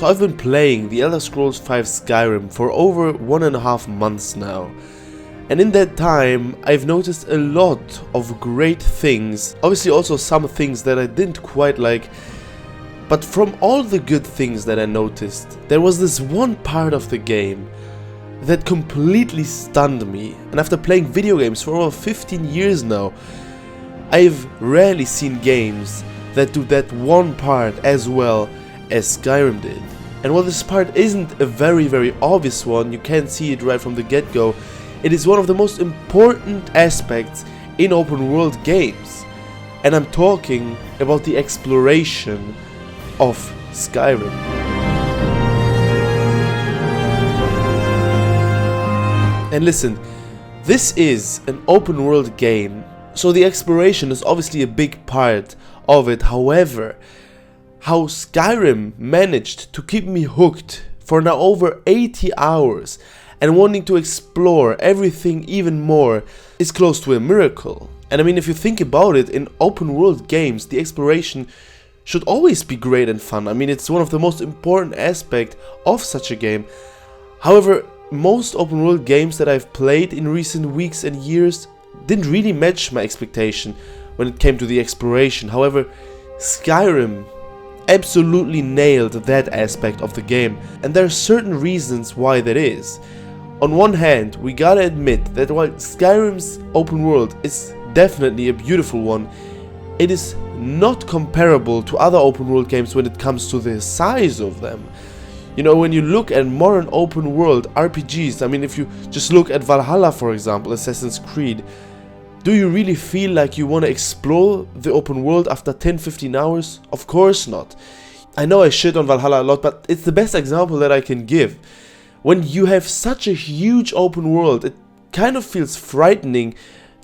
So I've been playing The Elder Scrolls V Skyrim for over 1.5 months now. And in that time, I've noticed a lot of great things. Obviously also some things that I didn't quite like. But from all the good things that I noticed, there was this one part of the game that completely stunned me. And after playing video games for over 15 years now, I've rarely seen games that do that one part as well as Skyrim did. And while this part isn't a very obvious one, you can't see it right from the get-go, it is one of the most important aspects in open world games. And I'm talking about the exploration of Skyrim. And listen, this is an open world game, so the exploration is obviously a big part of it. However, how Skyrim managed to keep me hooked for now over 80 hours and wanting to explore everything even more is close to a miracle. And I mean, if you think about it, in open world games, the exploration should always be great and fun. I mean, it's one of the most important aspects of such a game. However, most open world games that I've played in recent weeks and years didn't really match my expectation when it came to the exploration. However, Skyrim absolutely nailed that aspect of the game, and there are certain reasons why that is. On one hand, we gotta admit that while Skyrim's open world is definitely a beautiful one, it is not comparable to other open world games when it comes to the size of them. You know, when you look at modern open world RPGs, I mean, if you just look at Valhalla, for example, Assassin's Creed, do you really feel like you want to explore the open world after 10-15 hours? Of course not. I know I shit on Valhalla a lot, but it's the best example that I can give. When you have such a huge open world, it kind of feels frightening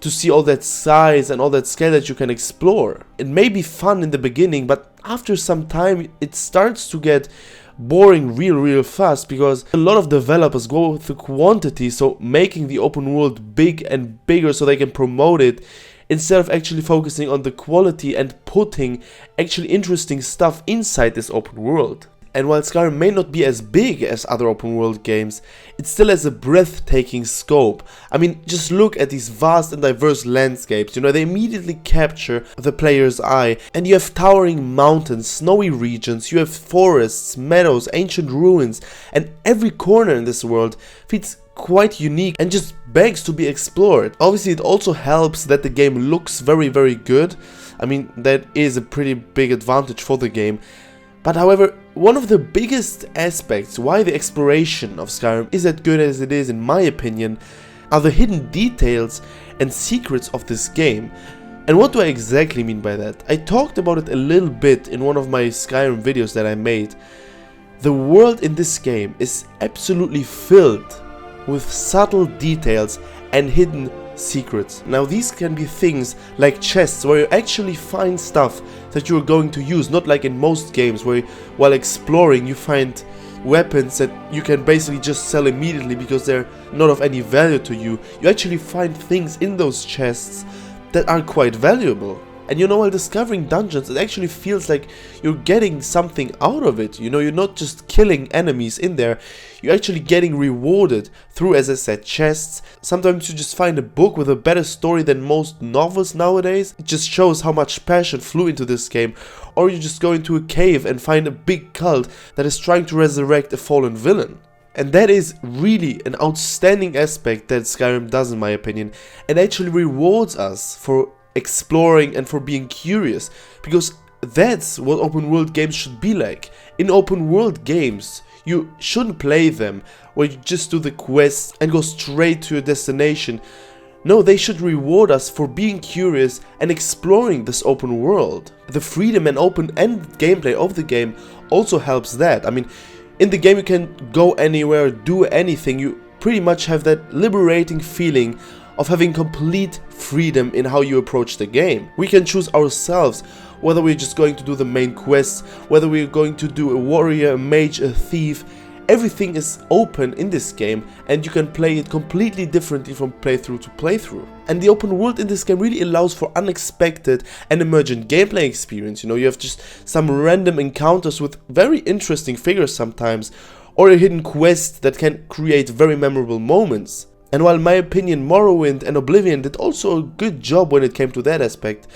to see all that size and all that scale that you can explore. It may be fun in the beginning, but after some time it starts to get boring real fast, because a lot of developers go through quantity, so making the open world big and bigger so they can promote it instead of actually focusing on the quality and putting actually interesting stuff inside this open world. And while Skyrim may not be as big as other open world games, it still has a breathtaking scope. I mean, just look at these vast and diverse landscapes, you know, they immediately capture the player's eye. And you have towering mountains, snowy regions, you have forests, meadows, ancient ruins, and every corner in this world feels quite unique and just begs to be explored. Obviously, it also helps that the game looks very good. I mean, that is a pretty big advantage for the game. But however, one of the biggest aspects why the exploration of Skyrim is as good as it is, in my opinion, are the hidden details and secrets of this game. And what do I exactly mean by that? I talked about it a little bit in one of my Skyrim videos that I made. The world in this game is absolutely filled with subtle details and hidden secrets. Now these can be things like chests where you actually find stuff that you're going to use, not like in most games where while exploring you find weapons that you can basically just sell immediately because they're not of any value to you. You actually find things in those chests that are quite valuable. And you know, while discovering dungeons, it actually feels like you're getting something out of it. You know, you're not just killing enemies in there, you're actually getting rewarded through, as I said, chests. Sometimes you just find a book with a better story than most novels nowadays. It just shows how much passion flew into this game. Or you just go into a cave and find a big cult that is trying to resurrect a fallen villain. And that is really an outstanding aspect that Skyrim does, in my opinion, and actually rewards us for exploring and for being curious, because that's what open world games should be like. In open world games, you shouldn't play them where you just do the quests and go straight to your destination. No, they should reward us for being curious and exploring this open world. The freedom and open-ended gameplay of the game also helps that. I mean, in the game you can go anywhere, do anything. You pretty much have that liberating feeling of having complete freedom in how you approach the game. We can choose ourselves whether we're just going to do the main quests, whether we're going to do a warrior, a mage, a thief, everything is open in this game and you can play it completely differently from playthrough to playthrough. And the open world in this game really allows for unexpected and emergent gameplay experience. You know, you have just some random encounters with very interesting figures sometimes, or a hidden quest that can create very memorable moments. And while in my opinion Morrowind and Oblivion did also a good job when it came to that aspect,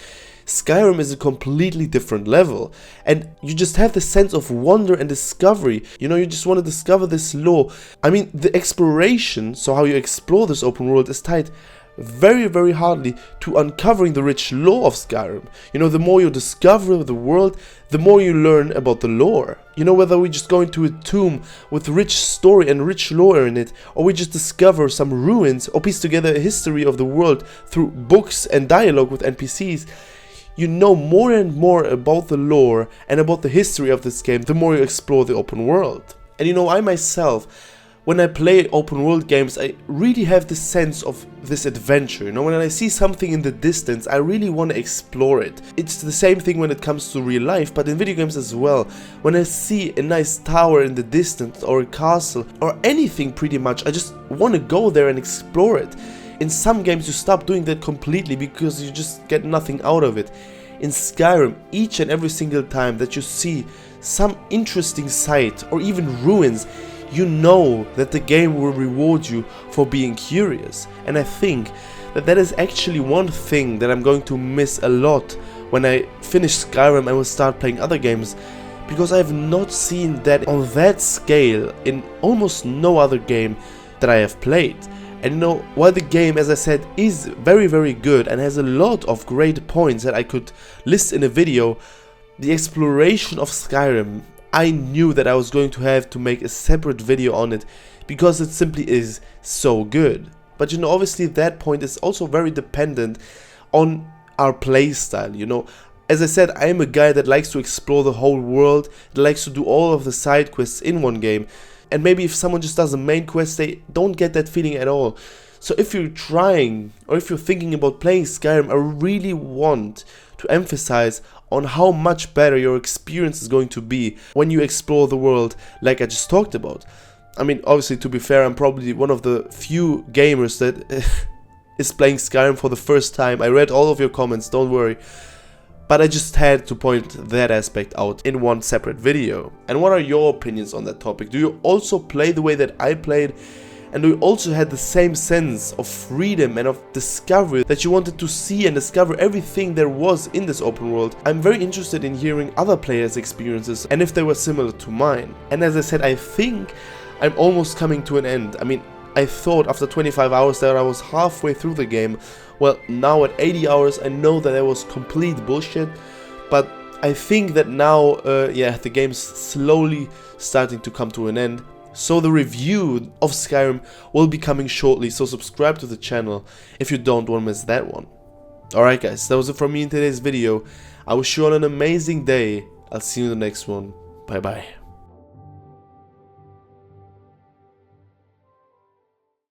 Skyrim is a completely different level, and you just have the sense of wonder and discovery. You know, you just want to discover this lore. I mean, the exploration, so how you explore this open world, is tied very hardly to uncovering the rich lore of Skyrim. You know, the more you discover the world, the more you learn about the lore. You know, whether we just go into a tomb with rich story and rich lore in it, or we just discover some ruins, or piece together a history of the world through books and dialogue with NPCs, you know more and more about the lore and about the history of this game the more you explore the open world. And you know, I myself, when I play open world games, I really have the sense of this adventure. You know, when I see something in the distance, I really want to explore it. It's the same thing when it comes to real life, but in video games as well. When I see a nice tower in the distance, or a castle, or anything pretty much, I just want to go there and explore it. In some games you stop doing that completely because you just get nothing out of it. In Skyrim, each and every single time that you see some interesting sight or even ruins, you know that the game will reward you for being curious. And I think that that is actually one thing that I'm going to miss a lot when I finish Skyrim and will start playing other games, because I have not seen that on that scale in almost no other game that I have played. And you know, while the game, as I said, is very good and has a lot of great points that I could list in a video, the exploration of Skyrim, I knew that I was going to have to make a separate video on it because it simply is so good. But you know, obviously that point is also very dependent on our playstyle. You know, as I said, I am a guy that likes to explore the whole world, that likes to do all of the side quests in one game. And maybe if someone just does a main quest, they don't get that feeling at all. So if you're trying, or if you're thinking about playing Skyrim, I really want to emphasize on how much better your experience is going to be when you explore the world like I just talked about. I mean, obviously, to be fair, I'm probably one of the few gamers that is playing Skyrim for the first time. I read all of your comments, don't worry. But I just had to point that aspect out in one separate video. And what are your opinions on that topic? Do you also play the way that I played? And do you also had the same sense of freedom and of discovery that you wanted to see and discover everything there was in this open world? I'm very interested in hearing other players' experiences and if they were similar to mine. And as I said, I think I'm almost coming to an end. I mean, I thought after 25 hours that I was halfway through the game. Well, now at 80 hours I know that was complete bullshit, but I think that now, yeah, the game's slowly starting to come to an end. So the review of Skyrim will be coming shortly, so subscribe to the channel if you don't want to miss that one. Alright guys, that was it from me in today's video. I wish you all an amazing day. I'll see you in the next one. Bye bye.